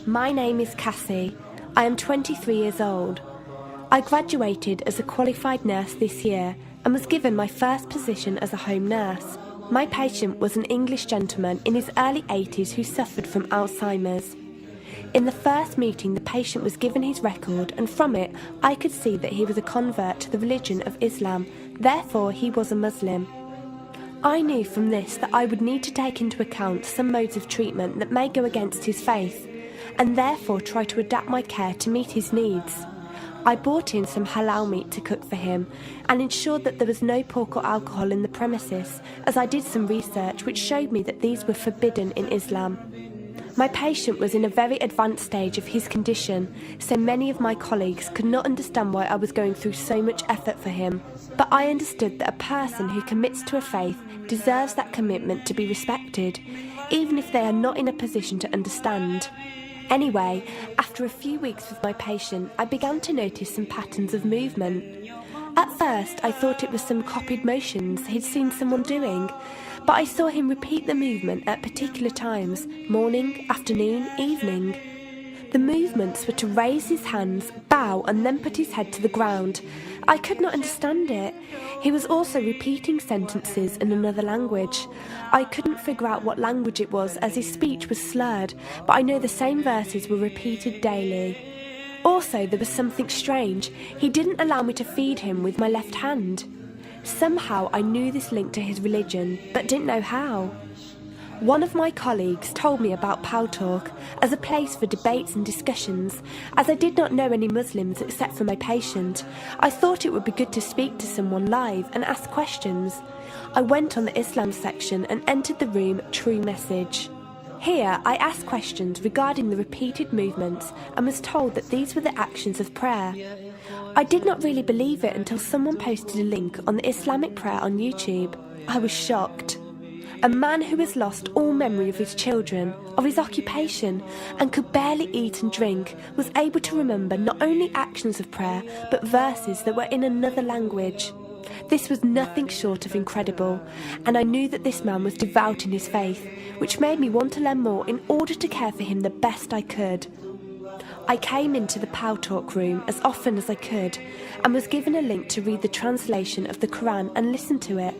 My name is Cassie. I am 23 years old. I graduated as a qualified nurse this year and was given my first position as a home nurse. My patient was an English gentleman in his early 80s who suffered from Alzheimer's. In the first meeting, the patient was given his record, and from it I could see that he was a convert to the religion of Islam, therefore he was a Muslim. I knew from this that I would need to take into account some modes of treatment that may go against his faith, and therefore try to adapt my care to meet his needs. I bought in some halal meat to cook for him and ensured that there was no pork or alcohol in the premises, as I did some research which showed me that these were forbidden in Islam. My patient was in a very advanced stage of his condition, so many of my colleagues could not understand why I was going through so much effort for him. But I understood that a person who commits to a faith deserves that commitment to be respected, even if they are not in a position to understand. Anyway, after a few weeks with my patient, I began to notice some patterns of movement. At first, I thought it was some copied motions he'd seen someone doing, but I saw him repeat the movement at particular times, morning, afternoon, evening. The movements were to raise his hands, bow, and then put his head to the ground. I could not understand it. He was also repeating sentences in another language. I couldn't figure out what language it was as his speech was slurred, but I know the same verses were repeated daily. Also, there was something strange. He didn't allow me to feed him with my left hand. Somehow I knew this linked to his religion, but didn't know how. One of my colleagues told me about Paltalk as a place for debates and discussions. As I did not know any Muslims except for my patient, I thought it would be good to speak to someone live and ask questions. I went on the Islam section and entered the room True Message. Here I asked questions regarding the repeated movements and was told that these were the actions of prayer. I did not really believe it until someone posted a link on the Islamic prayer on YouTube. I was shocked. A man who has lost all memory of his children, of his occupation, and could barely eat and drink, was able to remember not only actions of prayer, but verses that were in another language. This was nothing short of incredible, and I knew that this man was devout in his faith, which made me want to learn more in order to care for him the best I could. I came into the Paltalk room as often as I could, and was given a link to read the translation of the Quran and listen to it.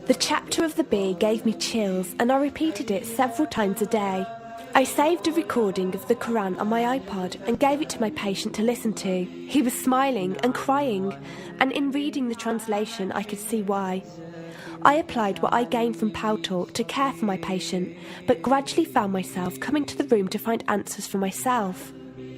The chapter of the bee gave me chills, and I repeated it several times a day. I saved a recording of the Quran on my iPod and gave it to my patient to listen to. He was smiling and crying, and in reading the translation I could see why. I applied what I gained from Paltalk to care for my patient, but gradually found myself coming to the room to find answers for myself.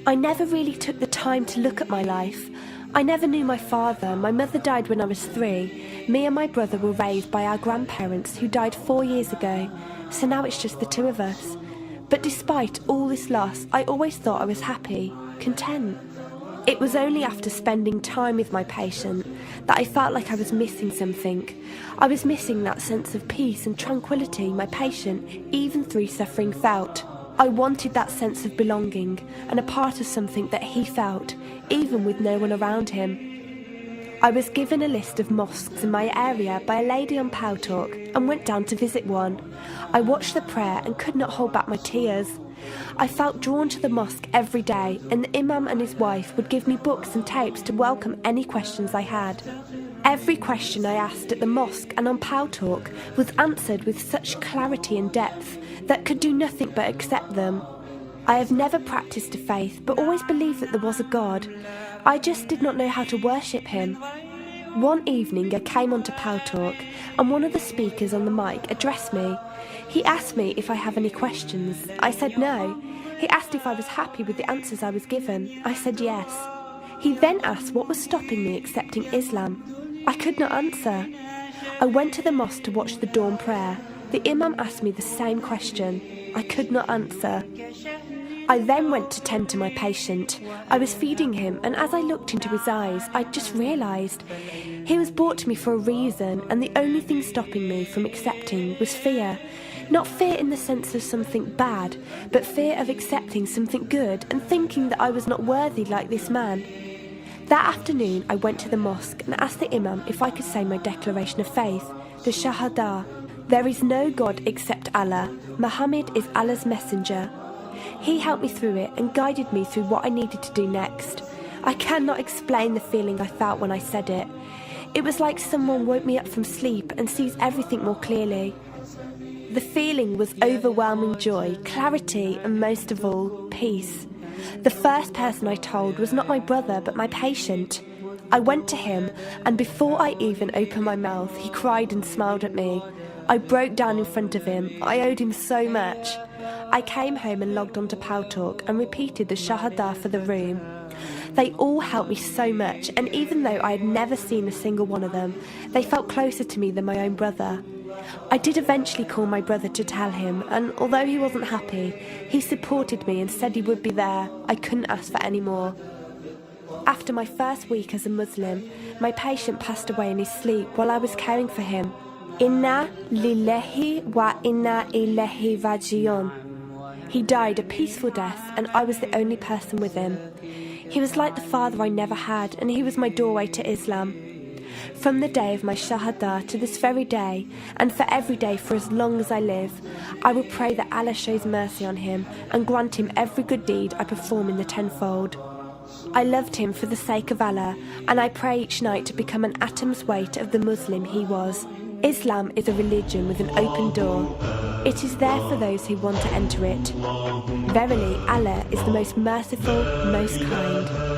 I never really took the time to look at my life. I never knew my father. My mother died when I was 3. Me and my brother were raised by our grandparents who died 4 years ago, so now it's just the two of us. But despite all this loss, I always thought I was happy, content. It was only after spending time with my patient that I felt like I was missing something. I was missing that sense of peace and tranquility my patient, even through suffering, felt. I wanted that sense of belonging and a part of something that he felt, even with no one around him. I was given a list of mosques in my area by a lady on Paltalk and went down to visit one. I watched the prayer and could not hold back my tears. I felt drawn to the mosque every day, and the imam and his wife would give me books and tapes to welcome any questions I had. Every question I asked at the mosque and on Paltalk was answered with such clarity and depth that could do nothing but accept them. I have never practiced a faith, but always believed that there was a God. I just did not know how to worship him. One evening I came onto Paltalk, and one of the speakers on the mic addressed me. He asked me if I have any questions. I said no. He asked if I was happy with the answers I was given. I said yes. He then asked what was stopping me accepting Islam. I could not answer. I went to the mosque to watch the dawn prayer. The imam asked me the same question. I could not answer. I then went to tend to my patient. I was feeding him, and as I looked into his eyes, I just realised he was brought to me for a reason, and the only thing stopping me from accepting was fear. Not fear in the sense of something bad, but fear of accepting something good and thinking that I was not worthy like this man. That afternoon I went to the mosque and asked the imam if I could say my declaration of faith, the Shahada. There is no God except Allah. Muhammad is Allah's messenger. He helped me through it and guided me through what I needed to do next. I cannot explain the feeling I felt when I said it. It was like someone woke me up from sleep and sees everything more clearly. The feeling was overwhelming joy, clarity, and most of all, peace. The first person I told was not my brother, but my patient. I went to him, and before I even opened my mouth, he cried and smiled at me. I broke down in front of him. I owed him so much. I came home and logged onto Paltalk and repeated the Shahada for the room. They all helped me so much, and even though I had never seen a single one of them, they felt closer to me than my own brother. I did eventually call my brother to tell him, and although he wasn't happy, he supported me and said he would be there. I couldn't ask for any more. After my first week as a Muslim, my patient passed away in his sleep while I was caring for him. Inna lillahi wa inna ilaihi raji'un. He died a peaceful death, and I was the only person with him. He was like the father I never had, and he was my doorway to Islam. From the day of my Shahada to this very day, and for every day for as long as I live, I will pray that Allah shows mercy on him and grant him every good deed I perform in the tenfold. I loved him for the sake of Allah, and I pray each night to become an atom's weight of the Muslim he was. Islam is a religion with an open door. It is there for those who want to enter it. Verily, Allah is the most merciful, most kind.